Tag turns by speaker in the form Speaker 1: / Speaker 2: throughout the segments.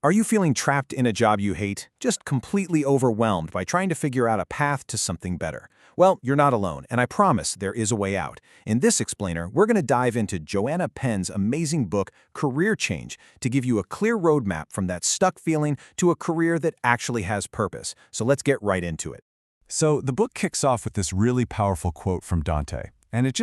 Speaker 1: Are you feeling trapped in a job you hate, just completely overwhelmed by trying to figure out a path to something better? Well, you're not alone, and I promise there is a way out. In this explainer, we're going to dive into Joanna Penn's amazing book, Career Change, to give you a clear roadmap from that stuck feeling to a career that actually has purpose. So let's get right into it.
Speaker 2: So the book kicks off with this really powerful quote from Dante, and it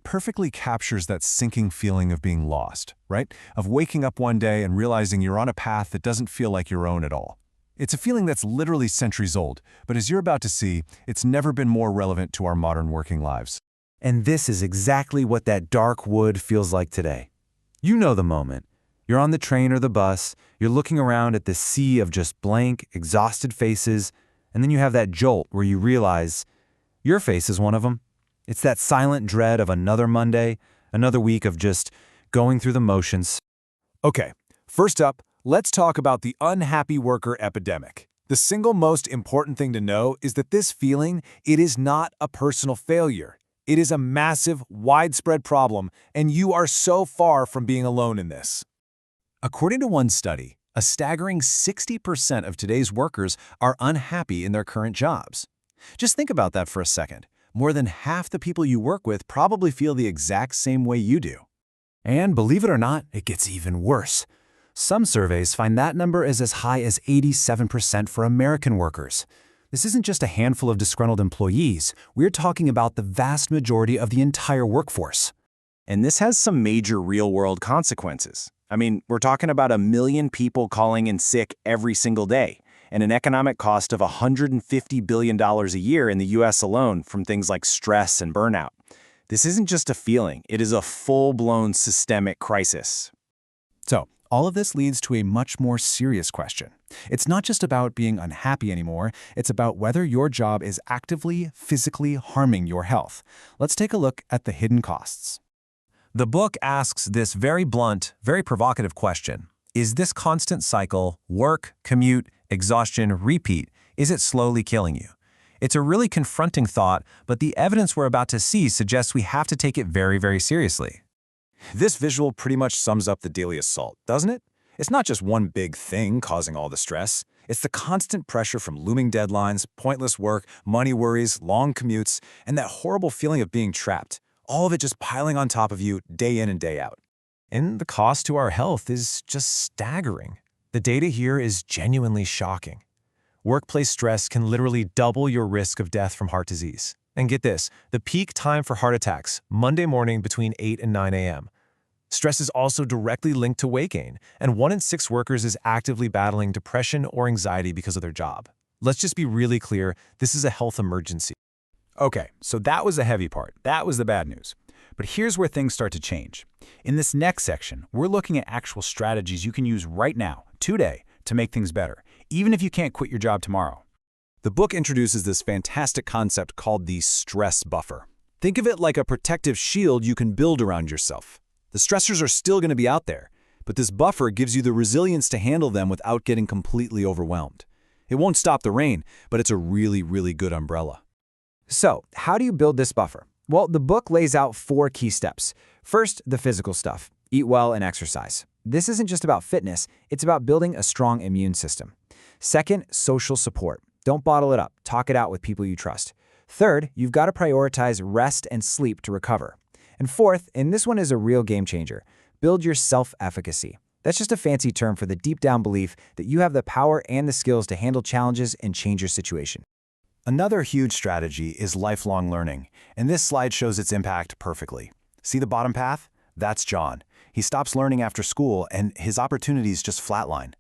Speaker 2: perfectly captures that sinking feeling of being lost, right? Of waking up one day and realizing you're on a path that doesn't feel like your own at all. It's a feeling that's literally centuries old, but as you're about to see, it's never been more relevant to our modern working lives.
Speaker 3: And this is exactly what that dark wood feels like today. You know the moment. You're on the train or the bus, you're looking around at this sea of just blank, exhausted faces, and then you have that jolt where you realize your face is one of them. It's that silent dread of another Monday, another week of just going through the motions.
Speaker 1: Okay, first up, let's talk about the unhappy worker epidemic. The single most important thing to know is that this feeling, it is not a personal failure. It is a massive, widespread problem, and you are so far from being alone in this. According to one study, a staggering 60% of today's workers are unhappy in their current jobs. Just think about that for a second. More than half the people you work with probably feel the exact same way you do.
Speaker 3: And believe it or not, it gets even worse. Some surveys find that number is as high as 87% for American workers. This isn't just a handful of disgruntled employees. We're talking about the vast majority of the entire workforce.
Speaker 1: And this has some major real-world consequences. I mean, we're talking about 1 million people calling in sick every single day, and an economic cost of $150 billion a year in the US alone from things like stress and burnout. This isn't just a feeling, it is a full-blown systemic crisis.
Speaker 2: So, all of this leads to a much more serious question. It's not just about being unhappy anymore, it's about whether your job is actively, physically harming your health. Let's take a look at the hidden costs.
Speaker 1: The book asks this very blunt, very provocative question. Is this constant cycle, work, commute, exhaustion, repeat, is it slowly killing you? It's a really confronting thought, but the evidence we're about to see suggests we have to take it very, very seriously. This visual pretty much sums up the daily assault, doesn't it? It's not just one big thing causing all the stress. It's the constant pressure from looming deadlines, pointless work, money worries, long commutes, and that horrible feeling of being trapped. All of it just piling on top of you day in and day out. And the cost to our health is just staggering. The data here is genuinely shocking. Workplace stress can literally double your risk of death from heart disease. And get this, the peak time for heart attacks, Monday morning between 8 and 9 a.m. Stress is also directly linked to weight gain, and 1 in 6 workers is actively battling depression or anxiety because of their job. Let's just be really clear, this is a health emergency.
Speaker 3: Okay, so that was the heavy part. That was the bad news. But here's where things start to change. In this next section, we're looking at actual strategies you can use right now, today, to make things better, even if you can't quit your job tomorrow.
Speaker 1: The book introduces this fantastic concept called the stress buffer. Think of it like a protective shield you can build around yourself. The stressors are still going to be out there, but this buffer gives you the resilience to handle them without getting completely overwhelmed. It won't stop the rain, but it's a really, really good umbrella.
Speaker 3: So, how do you build this buffer? Well, the book lays out 4 key steps. First, the physical stuff. Eat well and exercise. This isn't just about fitness, it's about building a strong immune system. Second, social support. Don't bottle it up. Talk it out with people you trust. Third, you've got to prioritize rest and sleep to recover. And fourth, and this one is a real game changer, build your self-efficacy. That's just a fancy term for the deep-down belief that you have the power and the skills to handle challenges and change your situation.
Speaker 1: Another huge strategy is lifelong learning, and this slide shows its impact perfectly. See the bottom path? That's John. He stops learning after school, and his opportunities just flatline.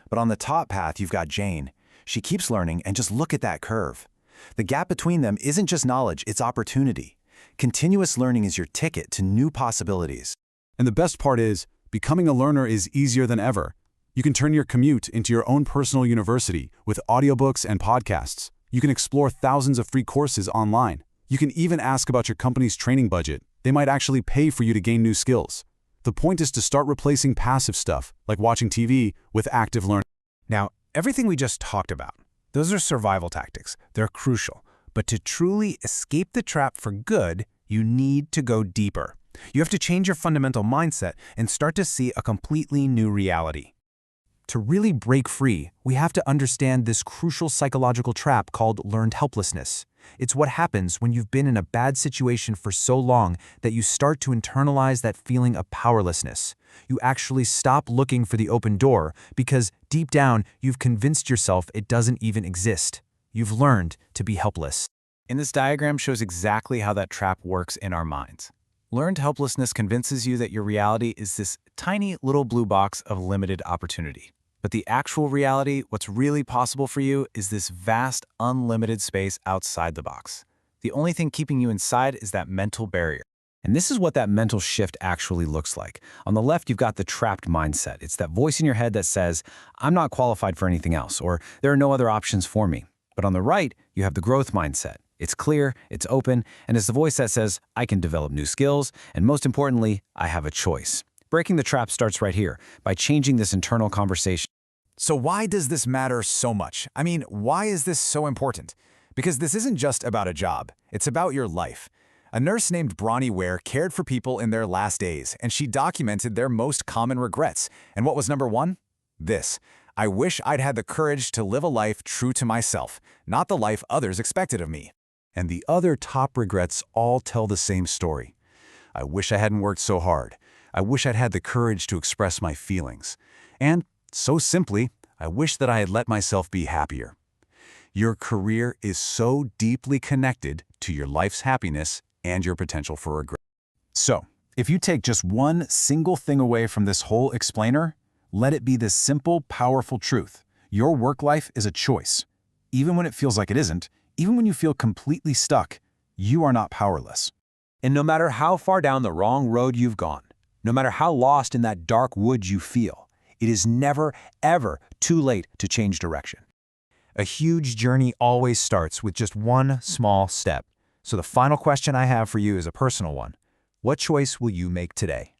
Speaker 1: But on the top path, you've got Jane. She keeps learning, and just look at that curve. The gap between them isn't just knowledge, it's opportunity. Continuous learning is your ticket to new possibilities.
Speaker 2: And the best part is, becoming a learner is easier than ever. You can turn your commute into your own personal university with audiobooks and podcasts. You can explore thousands of free courses online. You can even ask about your company's training budget. They might actually pay for you to gain new skills. The point is to start replacing passive stuff, like watching TV, with active learning.
Speaker 1: Now, everything we just talked about, those are survival tactics. They're crucial. But to truly escape the trap for good, you need to go deeper. You have to change your fundamental mindset and start to see a completely new reality. To really break free, we have to understand this crucial psychological trap called learned helplessness. It's what happens when you've been in a bad situation for so long that you start to internalize that feeling of powerlessness. You actually stop looking for the open door because deep down you've convinced yourself it doesn't even exist. You've learned to be helpless.
Speaker 3: And this diagram shows exactly how that trap works in our minds. Learned helplessness convinces you that your reality is this tiny little blue box of limited opportunity. But the actual reality, what's really possible for you, is this vast, unlimited space outside the box. The only thing keeping you inside is that mental barrier. And this is what that mental shift actually looks like. On the left, you've got the trapped mindset. It's that voice in your head that says, I'm not qualified for anything else, or there are no other options for me. But on the right, you have the growth mindset. It's clear, it's open, and it's the voice that says, I can develop new skills, and most importantly, I have a choice. Breaking the trap starts right here, by changing this internal conversation.
Speaker 4: So why does this matter so much? I mean, why is this so important? Because this isn't just about a job, it's about your life. A nurse named Bronnie Ware cared for people in their last days, and she documented their most common regrets. And what was number one? This. I wish I'd had the courage to live a life true to myself, not the life others expected of me.
Speaker 2: And the other top regrets all tell the same story. I wish I hadn't worked so hard. I wish I'd had the courage to express my feelings. And, so simply, I wish that I had let myself be happier. Your career is so deeply connected to your life's happiness and your potential for regret.
Speaker 1: So, if you take just one single thing away from this whole explainer, let it be this simple, powerful truth. Your work life is a choice. Even when it feels like it isn't, even when you feel completely stuck, you are not powerless. And no matter how far down the wrong road you've gone, no matter how lost in that dark woods you feel, it is never, ever too late to change direction. A huge journey always starts with just one small step. So the final question I have for you is a personal one. What choice will you make today?